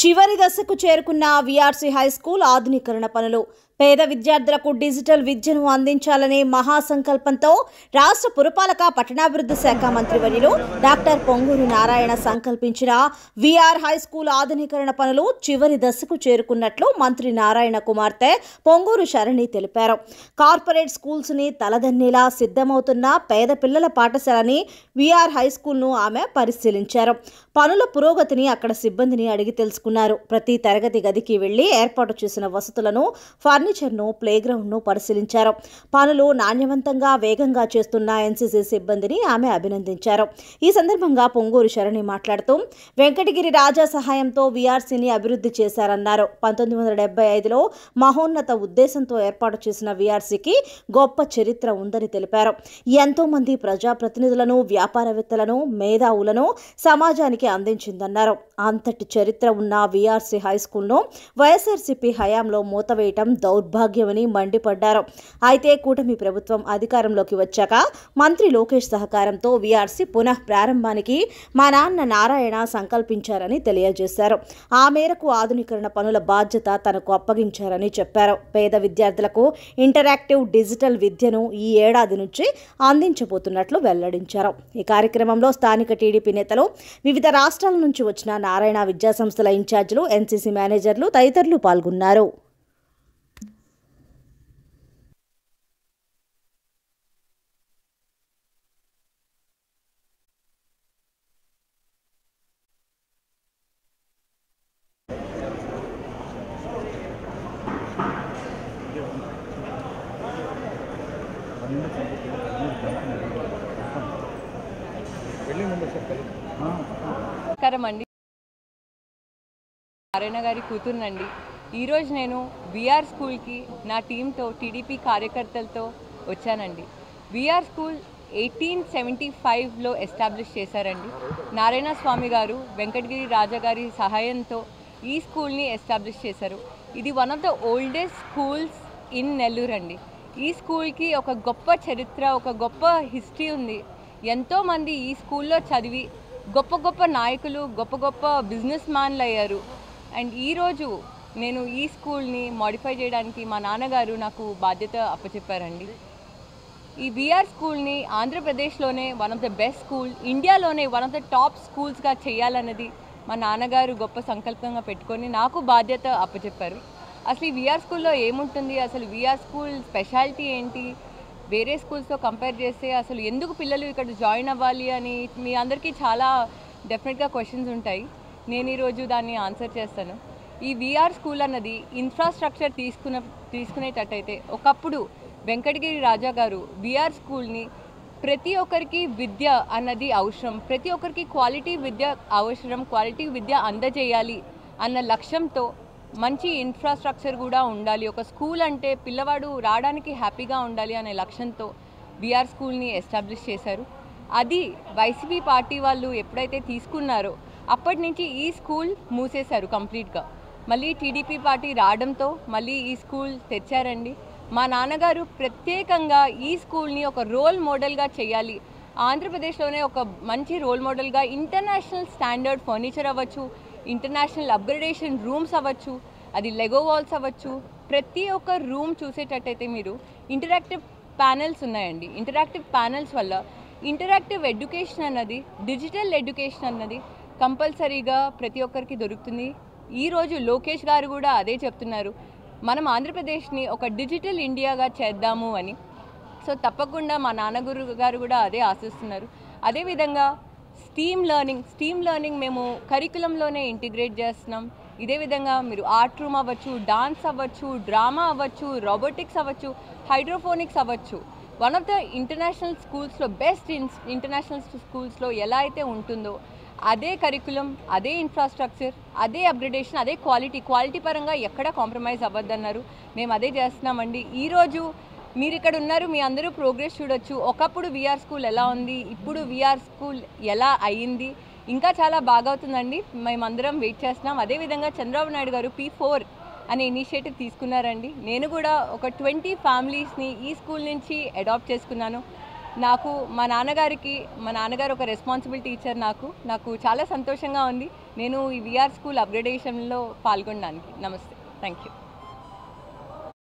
చివరి దశకు చేరుకున్న వీఆర్సీ హై స్కూల్ ఆధునీకరణ పనులు పేద విద్యార్థులకు డిజిటల్ విద్యను అందించాలనే మహాసంకల్పంతో రాష్ట్ర పురపాలక పట్టణాభివృద్ధి శాఖ మంత్రివర్యులు డాక్టర్ పొంగూరు నారాయణ సంకల్పించిన వీఆర్ హై స్కూల్ ఆధునీకరణ పనులు చివరి దశకు చేరుకున్నట్లు మంత్రి నారాయణ కుమార్తె పొంగూరు శరణి తెలిపారు. కార్పొరేట్ స్కూల్స్ ని తలదన్నేలా సిద్ధమవుతున్న పేద పిల్లల పాఠశాలని వీఆర్ హై స్కూల్ను ఆమె పరిశీలించారు. పనుల పురోగతిని అక్కడ సిబ్బందిని అడిగి తెలుసుకున్నారు. ప్రతి తరగతి గదికి వెళ్లి ఏర్పాటు చేసిన వసతులను, ఫర్నిచర్ను, ప్లేగ్రౌండ్ను పరిశీలించారు. పనులు నాణ్యవంతంగా వేగంగా చేస్తున్న ఎన్సీసీ సిబ్బందిని ఆమె అభినందించారు. ఈ సందర్భంగా పొంగూరు శరణి మాట్లాడుతూ వెంకటగిరి రాజా సహాయంతో వీఆర్సీని అభివృద్ధి చేశారన్నారు. 1975లో మహోన్నత ఉద్దేశంతో ఏర్పాటు చేసిన వీఆర్సీకి గొప్ప చరిత్ర ఉందని తెలిపారు. ఎంతో మంది ప్రజాప్రతినిధులను, వ్యాపారవేత్తలను, మేధావులను సమాజానికి అందించిందన్నారు. అంతటి చరిత్ర ఉన్న వీఆర్సీ హై స్కూల్ను వైఎస్ఆర్సీపీ హయాంలో మూతవేయటం దౌర్భాగ్యమని మండిపడ్డారు. అయితే కూటమి ప్రభుత్వం అధికారంలోకి వచ్చాక మంత్రి లోకేష్ సహకారంతో వీఆర్సీ పునః ప్రారంభానికి మా నాన్న నారాయణ సంకల్పించారని తెలియజేశారు. ఆ మేరకు ఆధునీకరణ పనుల బాధ్యత తనకు అప్పగించారని చెప్పారు. పేద విద్యార్థులకు ఇంటరాక్టివ్ డిజిటల్ విద్యను ఈ ఏడాది నుంచి అందించబోతున్నట్లు వెల్లడించారు. ఈ కార్యక్రమంలో స్థానిక టీడీపీ నేతలు, వివిధ రాష్ట్రాల నుంచి వచ్చిన నారాయణ విద్యాసంస్థల ఇన్ఛార్జీలు, ఎన్సీసీ మేనేజర్లు తదితరులు పాల్గొన్నారు. నమస్కారమండి. నారాయణ గారి కూతురునండి. ఈరోజు నేను వీఆర్ స్కూల్కి నా టీంతో, టీడీపీ కార్యకర్తలతో వచ్చానండి. వీఆర్ స్కూల్ 1875లో ఎస్టాబ్లిష్ చేశారండి. నారాయణ స్వామి గారు వెంకటగిరి రాజా గారి సహాయంతో ఈ స్కూల్ని ఎస్టాబ్లిష్ చేశారు. ఇది one of the oldest schools in Nellore అండి. ఈ స్కూల్కి ఒక గొప్ప చరిత్ర, ఒక గొప్ప హిస్టరీ ఉంది. ఎంతోమంది ఈ స్కూల్లో చదివి గొప్ప గొప్ప నాయకులు, గొప్ప గొప్ప బిజినెస్ మ్యాన్లు అయ్యారు. అండ్ ఈరోజు నేను ఈ స్కూల్ని మోడిఫై చేయడానికి మా నాన్నగారు నాకు బాధ్యత అప్పచెప్పారండి. ఈ వీఆర్ స్కూల్ని ఆంధ్రప్రదేశ్లోనే one of the best school, ఇండియాలోనే వన్ ఆఫ్ ద టాప్ స్కూల్స్గా చేయాలన్నది మా నాన్నగారు గొప్ప సంకల్పంగా పెట్టుకొని నాకు బాధ్యత అప్పచెప్పారు. అసలు ఈ వీఆర్ స్కూల్లో ఏముంటుంది, అసలు వీఆర్ స్కూల్ స్పెషాలిటీ ఏంటి, వేరే స్కూల్స్తో కంపేర్ చేస్తే అసలు ఎందుకు పిల్లలు ఇక్కడ జాయిన్ అవ్వాలి అని మీ అందరికీ చాలా డెఫినెట్గా క్వశ్చన్స్ ఉంటాయి. నేను ఈరోజు దాన్ని ఆన్సర్ చేస్తాను. ఈ వీఆర్ స్కూల్ అన్నది ఇన్ఫ్రాస్ట్రక్చర్ తీసుకునేటట్టయితే ఒకప్పుడు వెంకటగిరి రాజా గారు వీఆర్ స్కూల్ని ప్రతి ఒక్కరికి విద్య అన్నది అవసరం, ప్రతి ఒక్కరికి క్వాలిటీ విద్య అవసరం, క్వాలిటీ విద్య అందజేయాలి అన్న లక్ష్యంతో మంచి ఇన్ఫ్రాస్ట్రక్చర్ కూడా ఉండాలి, ఒక స్కూల్ అంటే పిల్లవాడు రావడానికి హ్యాపీగా ఉండాలి అనే లక్ష్యంతో వీఆర్ స్కూల్ని ఎస్టాబ్లిష్ చేశారు. అది వైసీపీ పార్టీ వాళ్ళు ఎప్పుడైతే తీసుకున్నారో అప్పటి నుంచి ఈ స్కూల్ మూసేశారు కంప్లీట్గా. మళ్ళీ టీడీపీ పార్టీ రావడంతో మళ్ళీ ఈ స్కూల్ తెచ్చారండి. మా నాన్నగారు ప్రత్యేకంగా ఈ స్కూల్ని ఒక రోల్ మోడల్గా చేయాలి, ఆంధ్రప్రదేశ్లోనే ఒక మంచి రోల్ మోడల్గా ఇంటర్నేషనల్ స్టాండర్డ్ ఫర్నిచర్ అవ్వచ్చు, ఇంటర్నేషనల్ అప్గ్రేడేషన్ రూమ్స్ అవ్వచ్చు, అది లెగో వాల్స్ అవ్వచ్చు. ప్రతి ఒక్క రూమ్ చూసేటట్టయితే మీరు ఇంటరాక్టివ్ ప్యానెల్స్ ఉన్నాయండి. ఇంటరాక్టివ్ ప్యానెల్స్ వల్ల ఇంటరాక్టివ్ ఎడ్యుకేషన్ అన్నది, డిజిటల్ ఎడ్యుకేషన్ అన్నది కంపల్సరీగా ప్రతి ఒక్కరికి దొరుకుతుంది. ఈరోజు లోకేష్ గారు కూడా అదే చెప్తున్నారు, మనం ఆంధ్రప్రదేశ్ని ఒక డిజిటల్ ఇండియాగా చేద్దాము అని. సో తప్పకుండా మా నాన్నగారు గారు కూడా అదే ఆశిస్తున్నారు. అదేవిధంగా స్టీమ్ లెర్నింగ్ మేము కరికులంలోనే ఇంటిగ్రేట్ చేస్తున్నాం. ఇదే విధంగా మీరు ఆర్ట్ రూమ్ అవ్వచ్చు, డాన్స్ అవ్వచ్చు, డ్రామా అవ్వచ్చు, రోబోటిక్స్ అవ్వచ్చు, హైడ్రోఫోనిక్స్ అవ్వచ్చు. వన్ ఆఫ్ ద ఇంటర్నేషనల్ స్కూల్స్లో, బెస్ట్ ఇంటర్నేషనల్ స్కూల్స్లో ఎలా అయితే ఉంటుందో అదే కరికులం, అదే ఇన్ఫ్రాస్ట్రక్చర్, అదే అప్గ్రేడేషన్, అదే క్వాలిటీ పరంగా ఎక్కడా కాంప్రమైజ్ అవ్వద్దన్నారు. మేము అదే చేస్తున్నామండి. ఈరోజు మీరు ఇక్కడ ఉన్నారు, మీ అందరూ ప్రోగ్రెస్ చూడొచ్చు. ఒకప్పుడు వీఆర్ స్కూల్ ఎలా ఉంది, ఇప్పుడు వీఆర్ స్కూల్ ఎలా అయ్యింది, ఇంకా చాలా బాగా అవుతుందండి. మేమందరం వెయిట్ చేస్తున్నాం. అదేవిధంగా చంద్రబాబు నాయుడు గారు P4 అనే ఇనిషియేటివ్ తీసుకున్నారండి. నేను కూడా ఒక 20 ఫ్యామిలీస్ని ఈ స్కూల్ నుంచి అడాప్ట్ చేసుకున్నాను. మా నాన్నగారు ఒక రెస్పాన్సిబిలిటీ ఇచ్చారు. నాకు చాలా సంతోషంగా ఉంది. నేను ఈ విఆర్ స్కూల్ అప్గ్రేడేషన్లో పాల్గొనడానికి. నమస్తే, థ్యాంక్ యూ.